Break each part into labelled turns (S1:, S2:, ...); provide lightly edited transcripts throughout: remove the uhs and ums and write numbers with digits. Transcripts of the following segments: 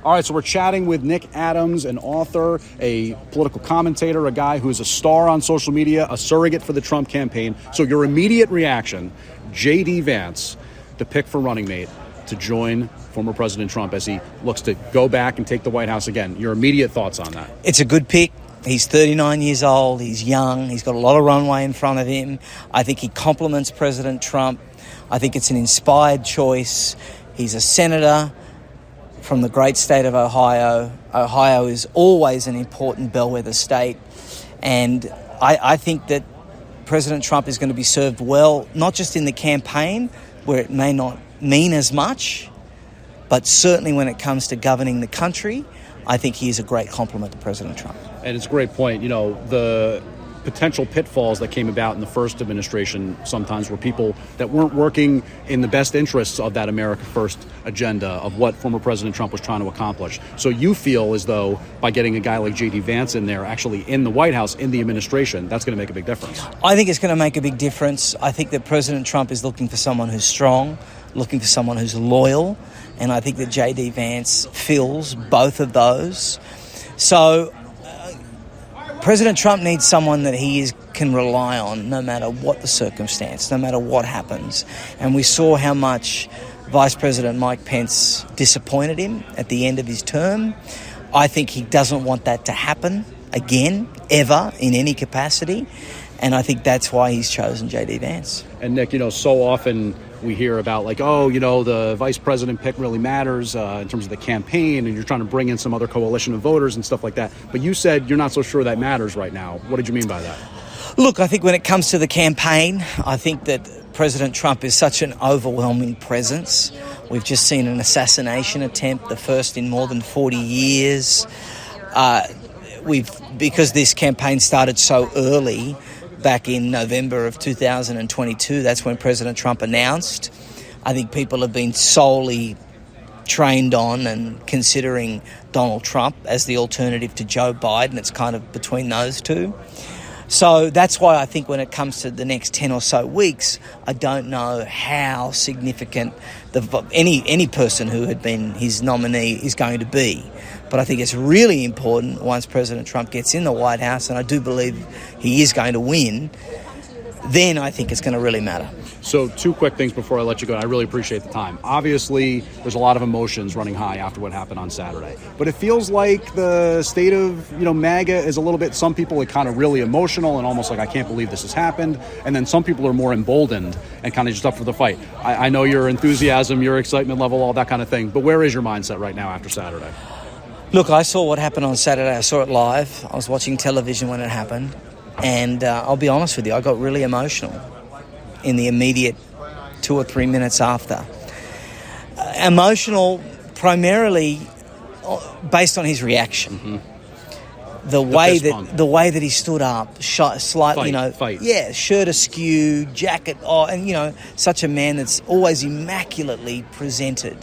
S1: All right, so we're chatting with Nick Adams, an author, a political commentator, a guy who is a star on social media, a surrogate for the Trump campaign. So your immediate reaction, J.D. Vance, the pick for running mate to join former President Trump as he looks to go back and take the White House again. Your immediate thoughts on that?
S2: It's a good pick. He's 39 years old. He's young. He's got a lot of runway in front of him. I think he complements President Trump. I think it's an inspired choice. He's a senator from the great state of Ohio. Ohio is always an important bellwether state. And I think that President Trump is going to be served well, not just in the campaign, where it may not mean as much, but certainly when it comes to governing the country, I think he is a great complement to President Trump.
S1: And it's a great point. You know, the potential pitfalls that came about in the first administration sometimes were people that weren't working in the best interests of that America First agenda of what former President Trump was trying to accomplish. So you feel as though by getting a guy like J.D. Vance in there, actually in the White House, in the administration, that's going to make a big difference.
S2: I think it's going to make a big difference. I think that President Trump is looking for someone who's strong, looking for someone who's loyal, and I think that J.D. Vance fills both of those. So President Trump needs someone that he can rely on no matter what the circumstance, no matter what happens. And we saw how much Vice President Mike Pence disappointed him at the end of his term. I think he doesn't want that to happen again, ever, in any capacity. And I think that's why he's chosen J.D. Vance.
S1: And Nick, you know, so often we hear about like, oh, you know, the vice president pick really matters in terms of the campaign, and you're trying to bring in some other coalition of voters and stuff like that. But you said you're not so sure that matters right now. What did you mean by that?
S2: Look, I think when it comes to the campaign, I think that President Trump is such an overwhelming presence. We've just seen an assassination attempt, the first in more than 40 years. Because this campaign started so early, back in November of 2022, that's when President Trump announced. I think people have been solely trained on and considering Donald Trump as the alternative to Joe Biden. It's kind of between those two. So that's why I think when it comes to the next 10 or so weeks, I don't know how significant any person who had been his nominee is going to be. But I think it's really important once President Trump gets in the White House, and I do believe he is going to win, then I think it's going to really matter.
S1: So two quick things before I let you go. I really appreciate the time. Obviously, there's a lot of emotions running high after what happened on Saturday. But it feels like the state of, MAGA is a little bit, some people are kind of really emotional and almost like, I can't believe this has happened. And then some people are more emboldened and kind of just up for the fight. I know your enthusiasm, your excitement level, all that kind of thing. But where is your mindset right now after Saturday?
S2: Look, I saw what happened on Saturday. I saw it live. I was watching television when it happened. And I'll be honest with you, I got really emotional in the immediate 2 or 3 minutes after. Emotional primarily based on his reaction. Mm-hmm. The way that he stood up, slightly,
S1: fight.
S2: Yeah, shirt askew, jacket, and such a man that's always immaculately presented.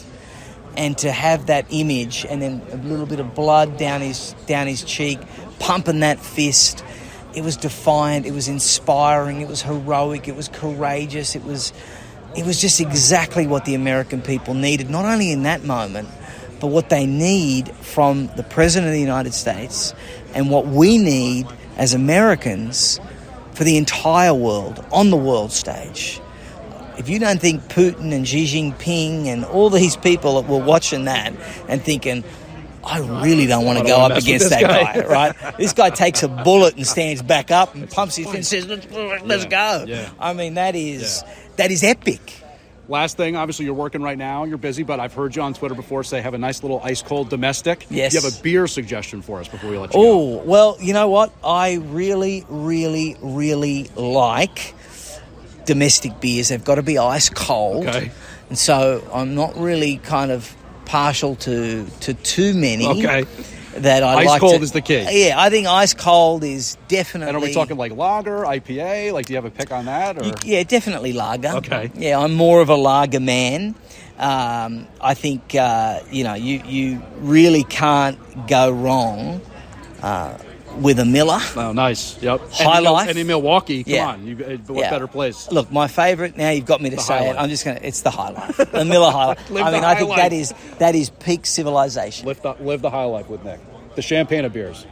S2: And to have that image and then a little bit of blood down his cheek, pumping that fist, it was defiant, it was inspiring, it was heroic, it was courageous, it was just exactly what the American people needed, not only in that moment, but what they need from the President of the United States and what we need as Americans for the entire world, on the world stage. If you don't think Putin and Xi Jinping and all these people that were watching that and thinking, I really don't want to go up against that guy, right? This guy takes a bullet and stands back up and pumps his fist and says, let's go. Yeah. I mean, that is epic.
S1: Last thing, obviously you're working right now, you're busy, but I've heard you on Twitter before say have a nice little ice-cold domestic.
S2: Yes.
S1: Do you have a beer suggestion for us before we let you go?
S2: Oh, well, you know what? I really, really, really like domestic beers. They've got to be ice cold.
S1: Okay.
S2: And so I'm not really kind of partial to too many.
S1: Okay.
S2: That I
S1: ice
S2: like
S1: cold is the key.
S2: Yeah, I think ice cold is definitely.
S1: And are we talking like lager, IPA? Like, do you have a pick on that? Or?
S2: Yeah, definitely lager.
S1: Okay.
S2: Yeah, I'm more of a lager man. I think you really can't go wrong with a Miller.
S1: Oh, nice. Yep.
S2: High Life.
S1: And in Milwaukee, come
S2: Yeah.
S1: on. What better place?
S2: Look, my favourite, now you've got me to
S1: The
S2: say
S1: High
S2: it,
S1: Life.
S2: I'm just going to, it's the High Life. The Miller High Life.
S1: Live
S2: I
S1: the
S2: mean,
S1: high
S2: I think
S1: life.
S2: that is peak civilization.
S1: Live the high life with Nick. The champagne of beers.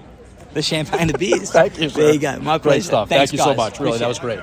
S2: The champagne of beers.
S1: Thank you, sir.
S2: There you go. My pleasure.
S1: Great stuff.
S2: Thanks,
S1: Thank you so
S2: guys.
S1: much. Really,
S2: Appreciate
S1: that was
S2: it.
S1: great.